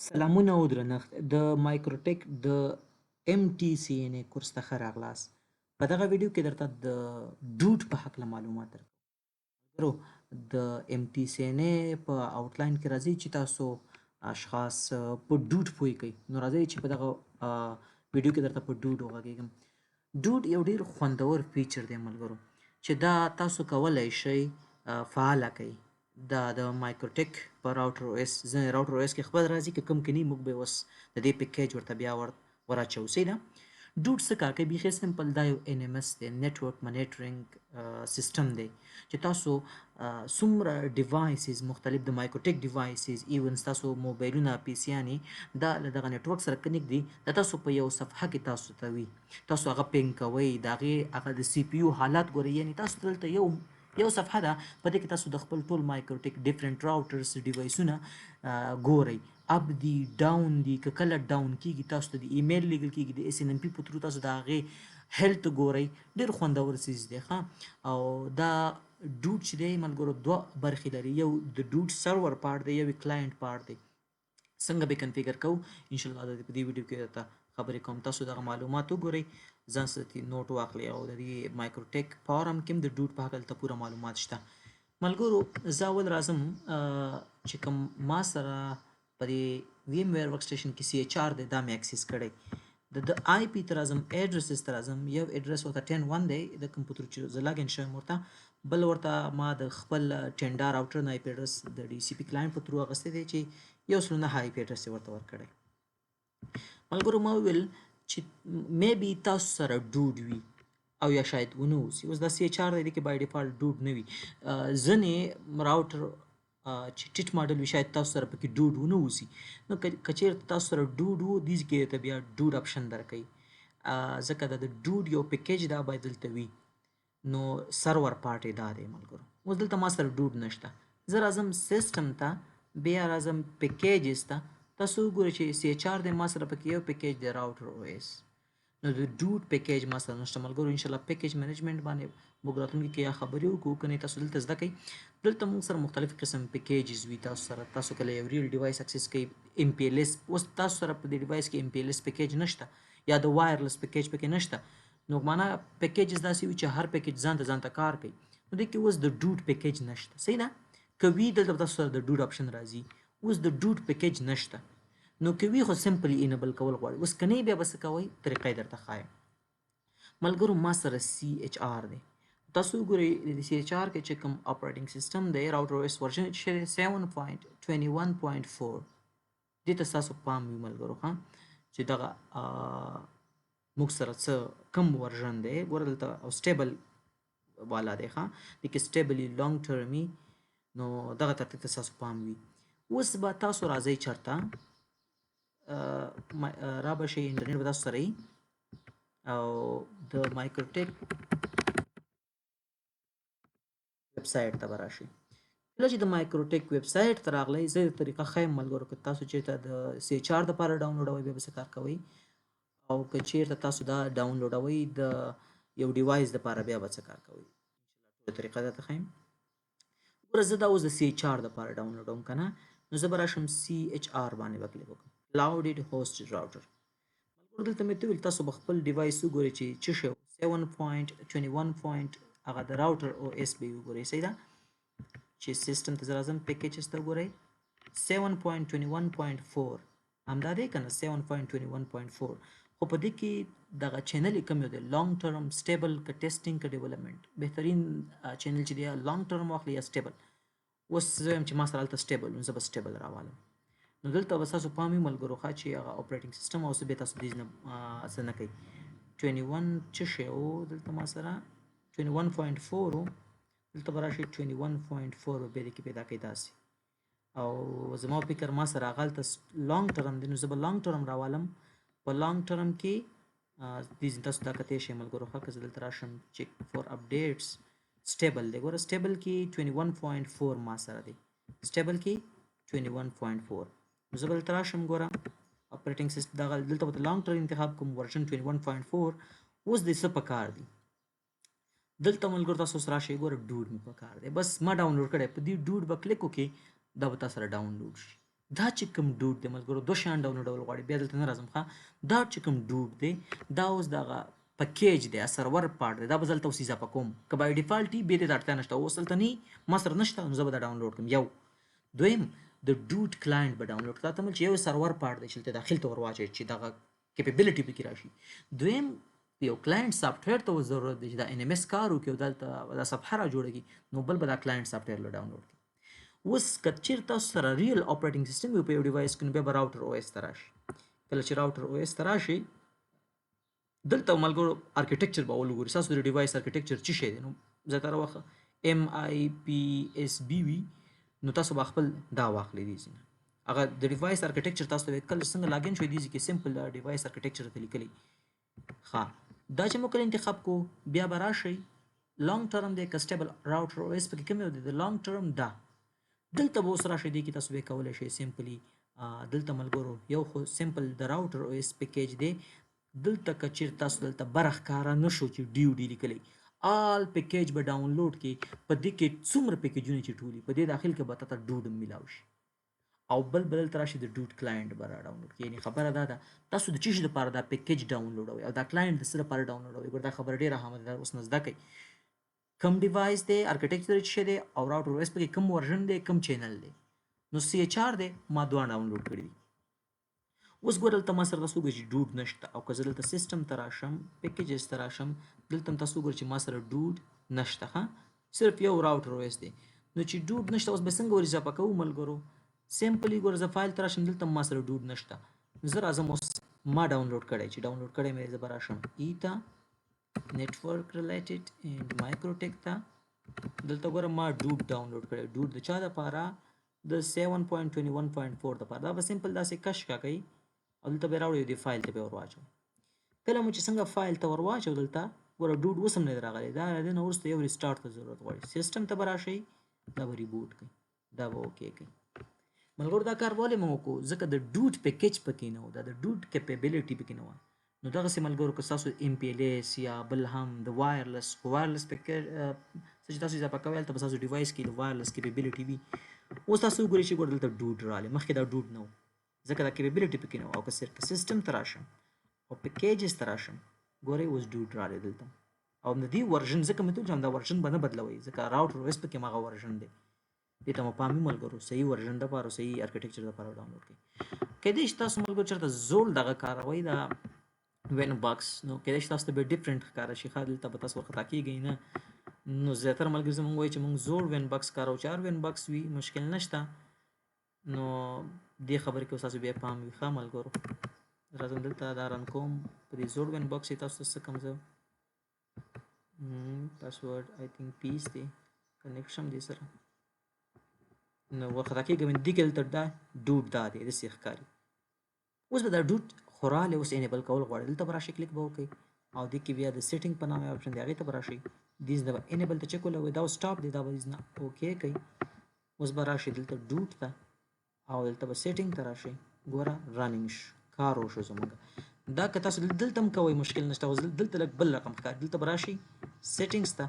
سلامونه او درنښت د مایکروټیک د MTCNA کورس ته ښه راغلاست. په دغه ویډیو کې درته د ډوډ په هکله معلومات درکوم. د MTCNA په آوټلاین کې راځي چې تاسو اشخاص په ډوډ پوه کړئ. نو راځئ چې په دغه ویډیو کې درته په ډوډ وغږیږم. ډوډ یو ډیر خوندور فیچر دی ملګرو چې دا تاسو کولای شئ فعاله کړئ. دا د مایکروټیک په راوټر او اس ځینې راوټر او اس کې خبر راځي که کوم کې نه موږ به اوس د دې پیکیج ورته بیا وراچو سیده ډوډ څه کار کوي بیخي سمپل دا یو NMS دی نیټورک منیټرینګ سیستم دی چې تاسو څومره ډیوایسز مختلف د مایکروټیک ډیوایسز ایون تاسو موبایلونه پیسیانی دا له دغه نیټورک سره کنیکټ دي د تاسو په یو صفحه کې تاسو ته وي تاسو هغه پینګ کوئ د هغه د سی پی یو حالات ګورئ یعنی تاسو دلته یو صفحه ده په دې کې تاسو د خپل ټول مایکروټیک ډیفرنٹ راوټرز ډیوایسونه ګورئ اپ دی ډاون دی که کله ډاون کیږي تاسو ته د ایمیل لیږل کیږي د SNMP په ترو تاسو د هغې هیلث ګورئ ډېر خوندور څیز دی ښه او دا ډوډ چې دی ملګرو دوه برخې لري یو د ډوډ سرور پارت دی یو کلاینټ پارت دی څنګه به کنفیګر کوو ان شاء الله د دې ویډیو کې درته خبرې کوم تاسو دغه معلومات وګورئ ځان سره نوٹ واخلئ او د دې مایکروټیک فارم کې هم د ډوډ په هکله پوره معلومات شته ملګرو زه اول راځم چې کوم ما سره په دې ویم ویر ورک سټیشن کې CHR دی دا مې اکسس کړی د آی پی ته راځم ایډرسز ته راځم یو ایډرس ورته 10.1 دی د کمپیوټر چې زه لاګ ان شوم ورته بل ورته ما د خپل 10 ډار راوټر نه آی پی ایډرس د DCP کلاینټ په ترو اغستی دی چې یو سل نه آی پی ایډرس ورته ورکړی ملګرو ما ویل چې میبي تاسو سره ډوډ وي او یا شاید ونه اوسي اوس دا CHR دی کې بای ډیفالت ډوډ نه وي ځینې راوټر چې ټیټ ماډل وي شاید تاسو سره پکې ډوډ ونه اوسي نو که چیرته تاسو سره ډوډ وو دې کې ته بیا ډوډ اپشن درکوي ځکه د ډوډ یو پیکیج دا باید دلته وي نو سرور پارت دا دی ملګرو اوس دلته ما سره ډوډ نشته زه راځم سیسټم ته بیا راځم پیکیجز ته تاسو وګورئ چې CHR دی ما سره پکې یو پیکیج دی راوټر او اس نو د ډوډ پیکیج ما سره نشته ملګرو ان شاء الله پیکیج منیجمنت باندې موږ راتلونکي کې یا خبرې وکړو کنه تاسو دلته زده کړئ دلته موږ سره مختلف قسم پیکیجز وي تاسو کله یو ریل ډیوایس اکسس کړئ MPLS اوس تاسو سره په دې ډیوایس کې MPLS پیکیج نشته یا د وایرلس پیکیج پکې نشته نو معنا پیکیجز داسې وي چې هر پیکیج ځان ته کار کوي نو دې کې اوس د ډوډ پیکیج نشته صحیح ده کوي دلته تاسو سره د ډوډ اپشن راځي اوس د ډوډ پیکیج نشته نو کوي خو سمپلی انیبل کول غواړي اوس کني بیا بس کوي طریقې درته ښایم ملګرو ما سره CHR دی تاسو وګورئ د CHR کې چې کوم اپریټینګ سیستم دی راوټر او اس ورژن چې 7.21.4 دې ته تاسو پام وي ملګرو ها چې دغه موږ سره څه کم ورژن دی ګوره دلته او سټیبل والا دی ها د کې سټیبلی لانګ ټرمي نو دغه ترتیب ته تاسو پام وي اوس به تاسو راځئ چرته را بشي انټرنیټ به تاسو سره او د مایکروټیک ویب سټ ته راشي کله چې د مایکروټیک ویب سټ ته راغلی زه د طریقه خیم ملګرو که تاسو چیرته د CHR د لپاره ډاونلوډوئ بیا به څه کار کوئ او که چیرته تاسو دا ډاونلوډوئ د یو ډیوایس د لپاره بیا به څه کار کوئ ټوله طریقه درته ښیم ګوره زه دا اوس د CHR د لپاره ډاونلوډوم که نه نو زه به راشم CHR باندې به کلیک وکړم clouded hosted router ملګرو دلته مې ته ویل تاسو به خپل ډیوایس وګورئ چې څه شی 7.21. هغه د راوټر او اس به وګورئ صحیح ده چې سیستم ته راځم پیکیجز ته وګورئ 7.21.4 همدا دی که نه 7.21.4 خو په دې کې دغه چینل کوم یو دی لانګ ټرم سټیبل که ټیسټینګ که ډیولپمنټ بهترین چینل چې دی لانګ ټرم واخلي یا سټیبل اوس زه وایم چې ما سره هلته سټیبل نو زه به سټیبل راوالم نو دلته به تاسو پام وي ملګرو ښه چې هغه اپریټینګ سیسټم او څه بیا تاسو دې نه څه نه کوي 21 څه شی و دلته ما سره 21.4 دلته به راشي 21.4 بیا دې کې پیدا کوي داسې او زما فکر ما سره هغه هلته لانګ ټرم دی نو زه به لانګ ټرم راوالم په لانګ ټرم کې دې تاسو دا کتی شئ ملګرو ښه که زه دلته راشم چیک فور اپډیټس سټیبل دی ګوره سټیبل کې 21.4 ما سره دی سټیبل کې 21.4 زه بل تراشم ګوره اپریټینګ سیستم دغه دلته به لانګ ټرم انتخاب کوم ورژن 21.4 اوس د څه پکار دی دلته ملګرو تاسو سره راشئ ګوره ډوډ مې پکار دی بس ما ډاونلوډ کړی په دې ډوډ به کلیک وکړئ دا به تاسو سره ډاونلوډ شي دا چې کوم ډوډ دی ملګرو دوه شیان ډاونلوډول غواړي بیا دلته نه راځم ښه دا چې کوم ډوډ دی دا اوس دغه پکیج دی سرور پارت دی دا به دلته اوس اضافه کوم که بای ډیفالټ وي بیا دې ته اړتیا نشته اوس دلته نه ما سره نشته نو زه به دا ډاونلوډ کړم یو دویم د ډوډ کلاینټ به ډاونلوډ کړه ته مل چې یو سرور پارت دی چې دلته داخل ته ور واچوي چې دغه کیپیبلیټي پکې راشي دویم یو کلاینټ سافټویر ته ضرورت دی چې دا ان ام اس کار وکړي او دلته دا صفحه را جوړه کړي نو بل به دا کلاینټ سافټویر له ډاونلوډ کړي اوس که چیرته تاسو سره ریل اپریټینګ سیستم وي په یو ډیوایس کې نو بیا به راوټر او اس ته راشي کله چې راوټر او اس ته راشي دلته ملګرو ارکیټیکچر به ولګوري تاسو د ډیوایس ارکیټیکچر څه شی دی نو زیاتره وخت ام آی پی اس بی وي نو تاسو به خپل دا واخلې دي هغه د ډیوایس ارکیټیکچر تاسو ته کله څنګه لاګین شوی دي چې سمپل ډیوایس ارکیټیکچر ته لیکلي ها دا چې مو کله انتخاب کو بیا به راشي لانګ ټرم دی کسټیبل راوټر او اس پکې کوم دی د لانګ ټرم دا دلته به اوس راشي دی کې تاسو به کولای شئ سمپلی دلته ملګرو یو خو سمپل د راوټر او اس پیکیج دی دلته که چیرې تاسو دلته برخ کاره نشو چې ډیو ډي لیکلی آل پیکیج به ډاونلوډ کې په دې کې څومره پیکیجونه چې ټولي په دې داخل کې به تاسو ډوډ ملاو شي او بل تراشي د ډوډ کلاینټ به را ډاونلوډ کې یعنی خبره دا ده تاسو د چی لپاره دا پیکیج ډاونلوډوي او دا کلاینټ د سره لپاره ډاونلوډوي ګور دا خبره ډیره هم ده اوس نزد کوي کم ډیوایس دی ارکیټیکچر چې دی او راوټر او اس په کوم ورژن دی کوم چینل دی نو سی ایچ آر دی ما دوه ډاونلوډ کړی دي اوس ګور دلته ما سره تاسو ګورئ چې ډوډ نشته او که زه دلته سیسټم ته راشم پیکیجز ته راشم دلته تاسو ګورئ چې ما سره ډوډ نشته ها صرف یو راوټر او اس دی نو چې ډوډ نشته اوس به څنګه ور اضافه کوو ملګرو سمپلی ګور زه فایل ته راشم دلته ما سره ډوډ نشته زه راځم اوس ما ډاونلوډ کړی چې ډاونلوډ کړی مې زه به راشم ایتا network related and MikroTik ته دلته ګوره ما ډوډ ډاونلوډ کړی ډوډ د چا لپاره د 7.21.4 لپاره دا به سمپل داسې کش کا کوي او دلته به راوړی دی فایل ته به ور واچو کله مو چې څنګه فایل ته ور واچو دلته ګوره ډوډ اوس هم نه راغلی دا د نه وروسته یو ریسټارټ ته ضرورت غواړي سیسټم ته به راشئ دا به ریبوټ کوي دا به اوکې کوي ملګرو دا کار ولې مو وکړو ځکه د ډوډ پیکیج پکې نه و دا د ډوډ کیپیبلیټي پکې نه و نو دغسې ملګرو که تاسو ام پی ایل ایس یا بل هم د وایرلس پیکیج څه چې تاسو اضافه کوئ هلته به ستاسو ډیوایس کې د وایرلس کیپیبلیټي وي اوس تاسو وګورئ چې ګوره دلته ډوډ راغلی مخکې دا ډوډ نه و ځکه دا کیپیبلیټي پکې نه و او که صرف سیسټم ته راشم او پیکیجز ته راشم ګورئ اوس ډوډ راغلی دلته او د دې ورژن ځکه مې ته ویل چې دا ورژن به نه بدلوئ ځکه راوټر او اس پکې هماغه ورژن دی دې ته مو پام وي ملګرو صحیح ورژن دپاره صحیح ارکیټیکچر دپاره ډاونلوډ کړئ کیدای شي تاسو ملګرو چېرته زوړ دغه کاروئ دا وین باکس نو کېدای شي تاسو ته به ډیفرنٹ ښکاره شي ښه دلته به تاسو ورخطا کېږئ نه نو زیاتره ملګري زموږ وایي چې موږ زوړ وین باکس کاروو چې هر وین باکس وي مشکل نشته نو دې خبرې کې اوس تاسو بیا پام وي ښه ملګرو راځم دلته دا رن کوم په دې زوړ وین باکس یې تاسو ته څه کوم زه پاسورډ آی تھنک پیس دی کنیکټ شم دې سره نو ورخطا کېږم دې کې دلته دا ډوډ دا دی داسې ښکاري اوس به دا ډوډ خوراله اوس انیبل کول غواړي دلته به راشئ کلیک به وکړئ او دې کې بیا د سیټینګ په نامه آپشن دی هغې ته به راشئ دیز د انیبل ته چک ولګوئ دا سټاپ دی دا به دیز نه اوکې کوي اوس به راشئ دلته ډوډ ته او دلته به سیټینګ ته راشئ ګوره رننګ شو کار وشو زموږ دا که تاسو دلته هم کوئ مشکل نشته اوس دلته لږ بل رقم ښکاري دلته به راشئ سیټینګز ته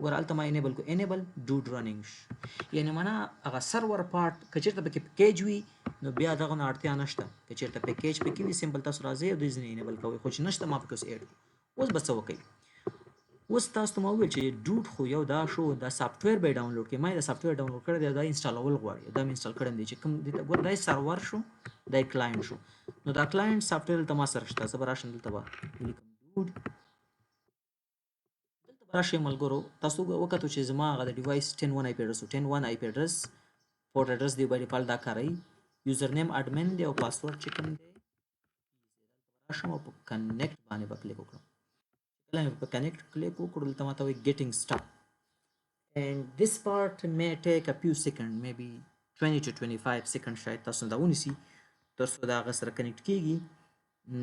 ګوره هلته ما انیبل کو انیبل ډوډ رننګ یعنی معنا هغه سرور پارت که چېرته پکې پیکیج وي نو بیا دغه نه اړتیا نشته که چېرته پیکیج پکې وي سمپل تاسو راځئ او دوی ځینې انیبل کوئ خو چې نشته ما پکې اوس ایډ اوس به څه وکئ اوس تاسو ته ما وویل چې ډوډ خو یو دا شو دا سافټویر به یې ډاونلوډ کړئ ما یې دا سافټویر ډاونلوډ کړی دی او دا انسټالول غواړي دا مې انسټال کړی دی چې کوم دې ته ګوره دا یې سرور شو دا یې کلاینټ شو نو دا کلاینټ سافټویر دلته ما سره شته زه به راشم دلته به لیکم ډوډ دلته به راشئ ملګرو تاسو وکتو چې زما هغه د ډیوایس 10.1 آی پی اډرس و 10.1 آی پی اډرس پورټ اډرس دی بای ډیفالټ دا کاروي یوزر نیم اډمن دی او پاسورډ چې کوم دی راشم او په کنیکټ باندې به کلیک وکړم کله مې په کنیکټ کلیک وکړو دلته ماته وایي getting start and this part may take a few seconds maybe 20 to 25 seconds شاید تاسو دا ونیسي تر څو دا هغه سره کنیکټ کېږي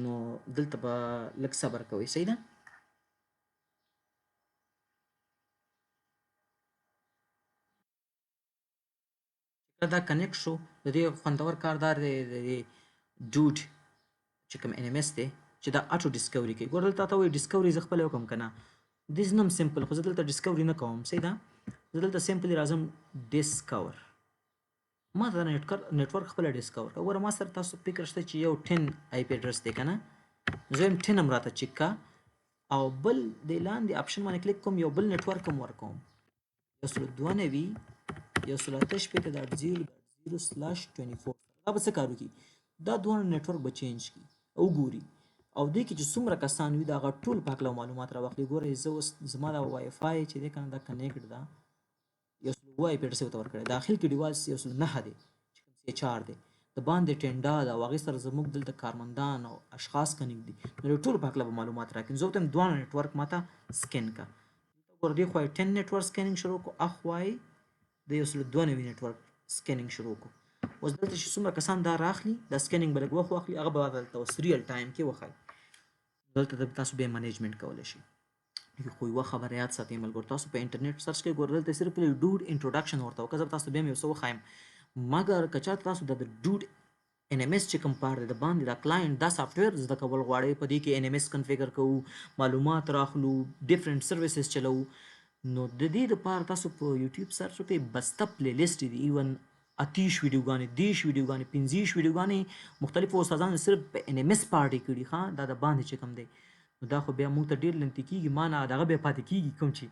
نو دلته به لږ صبر کوئ صحیح ده دا کنیکټ شو د دې خوندور کار دا دی د ډوډ چې کوم ان ام اس دی چې دا اټو ډسکوري کوي ګوره دلته ته وایي ډسکوري زه خپله وکړم که نه دیز نم سمپل خو زه دلته ډسکوري نه کوم صحیح ده زه دلته سمپلي راځم ډسکور ما ته نټورک خپله ډسکور کړه. ګوره ما سره تاسو فکر شته چې یو 10 آی پی اډرس دی که نه، زه یم 10 هم راته چک کا او بل د لاندې آپشن باندې کلیک کوم، یو بل نټورک هم ورکوم 192.168.0.0/24. دا به څه کار وکړي؟ دا دواړه نټورک به چینج کړي او ګوري او دې کې چې څومره کسان وي د هغه ټول په هکله معلومات راواخلي. ګورئ زه اوس زما دا وای فای چې دی که نه دا کنیکټ ده 109 آی پی اډرس یې ورته ورکړی، داخل کې ډیوایس 109 دی چې کوم چې 4 دی، د باندې ټینډا ده او هغې سره زموږ دلته کارمندان او اشخاص کنیکټ دي، نو د ټولو په هکله به معلومات راکړي. زه ورته وایم دواړه نټورک ماته سکین کا. ګوره دې خوا یې 10 نټورک سکینینګ شروع کړو، اخوا یې د 192 نټورک سکینینګ شروع کړو. اوس دلته چې څومره کسان دا راخلي دا سکینینګ به لږ وخت واخلي، هغه به دلته اوس ریل ټایم کې وښایي. دلته تاسو بیا منیجمنټ کولی شئ. خو یوه خبره یاد ساتئ ملګرو، تاسو په انټرنیټ سرچ کوئ، ګوره دلته صرف ډوډ انټروډکشن ورته وکړه، زه به تاسو بیا هم یو څه وښایم. مګر که چېرته تاسو د ډوډ NMS چې کوم پارت دی د باندې دا کلاینټ دا سافټویر زده کول غواړئ، په دې کې NMS کنفیګر کوو، معلومات راخلو، ډیفرنٹ سرویسز چلوو، نو د دې دپاره تاسو په یوټیوب سرچ وکړئ، بسته پلی لیسټ دی، ایون 30 ویډیوګانې 30 ویډیوګانې 15 ویډیوګانې مختلفو استادانو صرف په NMS پارت یې کړي ښه دا د باندې چې کوم دی. نو دا خو بیا موږ ته ډېر لنتي کېږي، ما نه دغه بیا پاتې کېږي کوم چې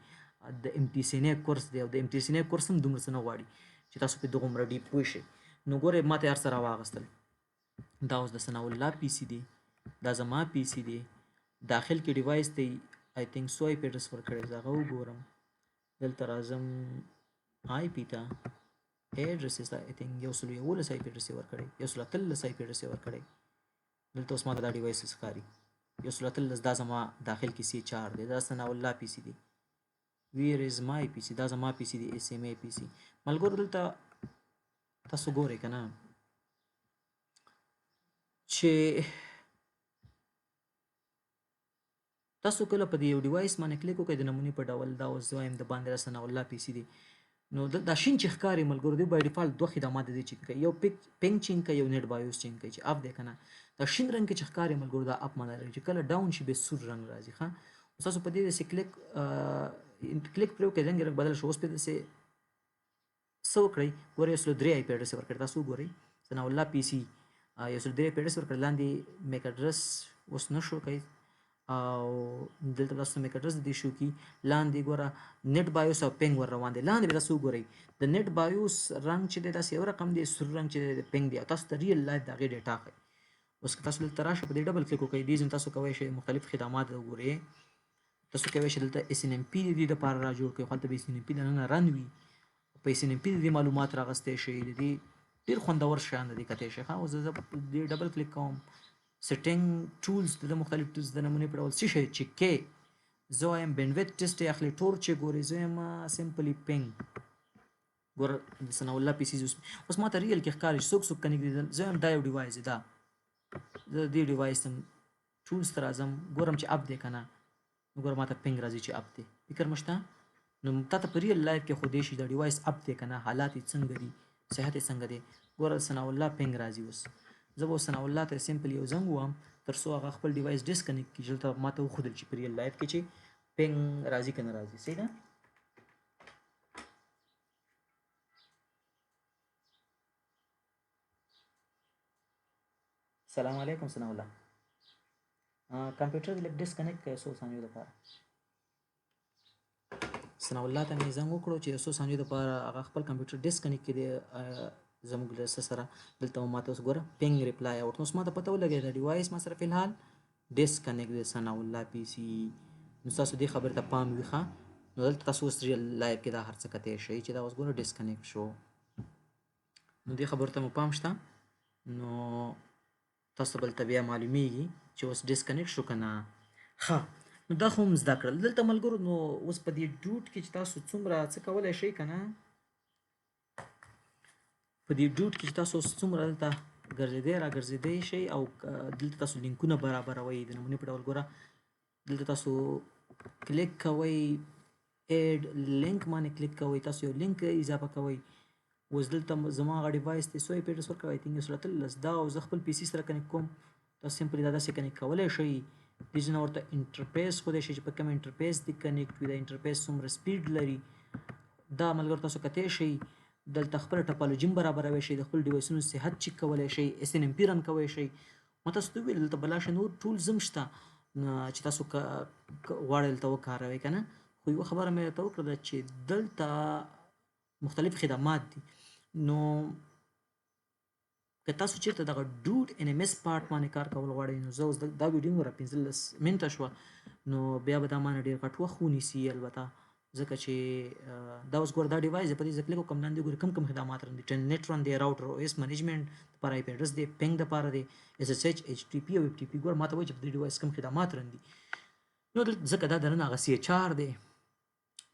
د MTCNA کورس دی او د MTCNA کورس هم دومره څه نه غواړي چې تاسو په دغومره ډیپ پوه شئ. نو ګورئ ما ته هر څه راواغېستل، دا اوس د ثناء الله پی سي دی، دا زما پی سي دی، داخل کې ډیوایس دی آی تھنک سو آی پی اډرس ورکړی، زه هغه وګورم. دلته راځم آی پی ته، اډرس یې آی تھنک 111 آی پی اډرس یې ورکړی، 113 آی پی اډرس یې ورکړی. دلته اوس ما ته دا ډیوایس ښکاري 113، دا زما داخل کې سی 4 دی، دا ثناء الله پی سي دی. ویر از مای پی سي، دا زما پی سي دی، SMA پی سي. ملګرو دلته تاسو ګورئ که نه چې تاسو کله په دې یو ډیوایس باندې کلیک وکړئ د نمونې په ډول، دا اوس زه وایم د باندې را ثناء الله پی سي دی، نو دا شین چې ښکاري ملګرو دی بای ډیفالټ دوه خدمات دي چې کوي، یو پینګ چینګ کوي، یو نیټ بایوس چینګ کوي چې اپ دی که نه. دا شین رنګ کې چې ښکاري ملګرو دا اپ معنی لري، چې کله ډاون شي بیا سور رنګ راځي ښه. اوس تاسو په دې داسې کلیک پرې وکړئ، رنګ یې بدل شو. اوس پې داسې څه وکړئ، ګورئ 103 آی پی اډرس یې ورکړی، تاسو وګورئ ثناء الله پی سي 103 آی پی اډرس ورکړی، لاندې میک اډرس اوس نه شو کوي او دلته تاسو میک اډرس د دې شو کی، لاندې ګوره نیټ بایوس او پینګ ور روان دی، لاندې به تاسو وګورئ د نیټ بایوس رنګ چې دی داسې یو رقم دی، سور رنګ چې دی د پینګ دی او تاسو ته ریل لایف د هغې ډیټا ښایي. اوس که تاسو دلته راشئ په دې ډبل کلیک وکړئ، دې ځین تاسو کولی شئ مختلف خدمات وګورئ. تاسو کولی شئ دلته SNMP د دې دپاره را جوړ کړئ، هلته به SNMP دننه رن وي، په SNMP د دې معلومات راغستی شئ، د دې ډېر خوندور شیان د دې کتی شئ ښه. اوس زه دې ډبل کلیک کوم، سیټینګ ټولز د مختلف ټولز د نمونې په ډول څه شی چې کې زه وایم بینډویډ ټیسټ یې اخلي، ټور چې ګورئ زه یم سمپلي پینګ، ګوره د ثناء الله پی سي اوس ما ته ریل کې ښکاري چې څوک کنیکټ دي، زه یم دا یو ډیوایس دی، دا زه دې ډیوایس ته ټولز ته راځم، ګورم چې اپ دی که نه، نو ګوره ما ته پینګ راځي چې اپ دی، فکر مه شته. نو تا ته په ریل لایف کې ښودی شي دا ډیوایس اپ دی که نه، حالات یې څنګه دي، صحت یې څنګه دی. ګوره ثناء الله پینګ راځي. اوس زه به اوس ثناء الله ته سمپل یو زنګ ووهم تر څو هغه خپل ډیوایس ډسکنیکټ کړي، چې دلته ما ته وښودل چې په ریل لایف کې چې پینګ راځي که نه راځي. صحیح ده. سلام علیکم ثناء الله، کمپیوټر لږ ډسکنیکټ کړئ څو ثانیو دپاره. ثناء الله ته مې زنګ وکړو چې څو ثانیو دپاره هغه خپل کمپیوټر ډسکنیکټ کړي زموږ له سره. دلته ما ته اوس ګوره پینګ ریپلای اوټ، اوس ما ته پته ولګېده دا ډیوایس ما سره فلحال ډسکنیکټ دی ثناء الله پی سي. نو تاسو دې خبرې ته پام وي ښه. نو دلته تاسو اوس ریل لایف کې دا هر څه کتی شئ چې دا اوس ګوره ډسکنیکټ شو، نو دې خبرو ته مو پام شته. نو تاسو بل ته بیا معلومیږي چې اوس ډسکنیکټ شو که نه ښه. نو دا خو هم زده کړل دلته ملګرو. نو اوس په دې ډوټ کې چې تاسو څومره څه کولی شئ که نه، په دې ډوټ کې چې تاسو اوس څومره دلته ګرځېدی را ګرځېدی شئ او دلته تاسو لینکونه برابروئ د نمونې په ډول. ګوره دلته تاسو کلیک کوئ، ایډ لینک باندې کلیک کوئ، تاسو یو لینک اضافه کوئ. اوس دلته زما هغه ډیوایس دی 100 پیډرس ورکوئ، آی تھنک 113 دا او زه خپل پی سي سره کنیکټ کوم. تاسو سمپلي دا داسې کنیکټ کولی شئ. دې ځینه ورته انټرفیس ښودی شي چې په کوم انټرفیس دې کنیکټ وي، دا انټرفیس څومره سپیډ لري دا ملګرو تاسو کتی شئ. دلته خپل ټاپالوجي برابروي شي، د خپل ډیوایسونو صحت چیک کولی شي، SNMP رن کولی شي. ما تاسو ته وویل دلته بلا شان نور ټولز هم شته چې تاسو غواړئ دلته وکاروئ که نه. خو یوه خبره مې درته وکړه چې دلته مختلف خدمات دي. نو که تاسو چیرته دغه ډوډ NMS پارت باندې کار کول غواړئ، نو زه اوس دا ویډیو مو را 15 منټه شوه، نو بیا به دا مانه ډېر غټ وخت ونیسي البته، ځکه چې دا اوس ګوره دا ډیوایس دی، په دې زه کلیک وکړم لاندې ګورې کوم خدمات رن دي. ټلنیټ رن دی، راوټر او اس منیجمنټ دپاره IP اډرس دی، پینګ دپاره دی، SSH HTTP او FTP. ګوره ما ته وایي چې په دې ډیوایس کوم خدمات رن دي. نو ځکه دا دننه هغه CHR دی،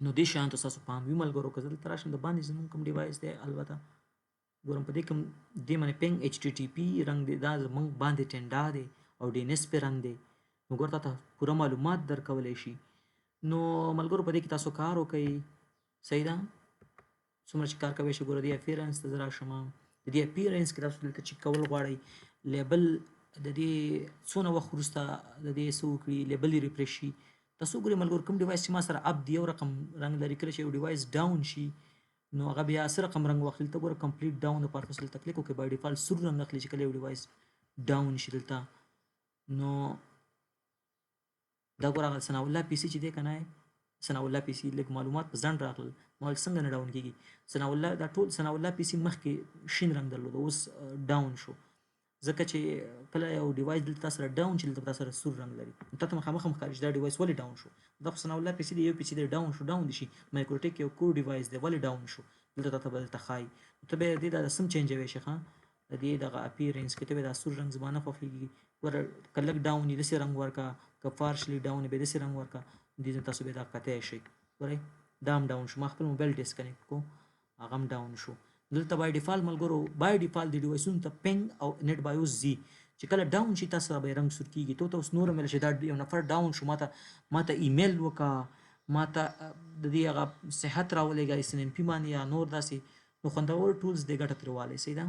نو دې شیانو ته ستاسو پام وي ملګرو. که زه دلته راشم د باندې زموږ کوم ډیوایس دی، البته ګورم په دې کوم دې باندې پینګ HTTP رنګ دی، دا زموږ باندې ټینډا دی او DNS پې رنګ دی. نو ګوره تا ته پوره معلومات درکولی شي. نو ملګرو په دې کې تاسو کار وکئ، صحیح ده. څومره چې کار کوی شي. ګوره دې اپیرنس ته زه راشم، د دې اپیرنس کې تاسو دلته چیک کول غواړئ، لیبل د دې څونه وخت وروسته د دې څه وکړي، لیبل یې ریفریش شي. تاسو وګورئ ملګرو کوم ډیوایس چې ما سره اپ دی یو رقم رنګ لري، کله چې یو ډیوایس ډاون شي نو هغه بیا څه رقم رنګ واخلي. دلته ګوره کمپلیټ ډاون دپاره تاسو دلته کلیک وکړئ، بای ډیفالټ سور رنګ اخلي چې کله یو ډیوایس ډاون شي دلته. نو دا ګوره هغه ثناء الله PC چې دی که نه، ثناء الله PC لږ معلومات په ځنډ راغلل، ما ویل څنګه نه ډاون کېږي. ثناء الله دا ټول ثناء الله PC مخکې شین رنګ درلود، اوس ډاون شو، ځکه چې کله یو ډیوایس دلته سره ډاون شي دلته سره سور رنګ لري، نو تاسو مخامخ ښکاري چې دا ډیوایس ولې ډاون شو. دا خو ثناء الله PC دی، یو PC دی ډاون شو، ډاون دي شي. مایکروټیک یو کور ډیوایس دی، ولې ډاون شو دلته تاته به دلته ښایي. ته به دې دا سم چینجوی شي ښه، د دې دغه اپیرنس کې ته به دا سور رنګ زما نه خوښېږي. ګوره که لږ ډاون وي داسې رنګ ورکړه، که پارشلي ډاون وي داسې رنګ ورکړه، دې تاسو به دا کتی شئ. ګورئ دا هم ډاون شو، ما خپل موبایل ډسکنیکټ کړو، هغه هم ډاون شو. دلته بای ډیفالټ ملګرو، بای ډیفالټ د ډیوایسونو ته پینګ او نیټ بایوس ځي، چې کله ډاون شي تاسو سره به رنګ سور کېږي. ته اوس نور مې چې دا یو نفر ډاون شو، ماته ایمیل وکړه، ماته د دې هغه صحت راولېږه SNMP باندې یا نور داسې، نو خوندور ټولز دې ګټه ترې والی. صحیح ده.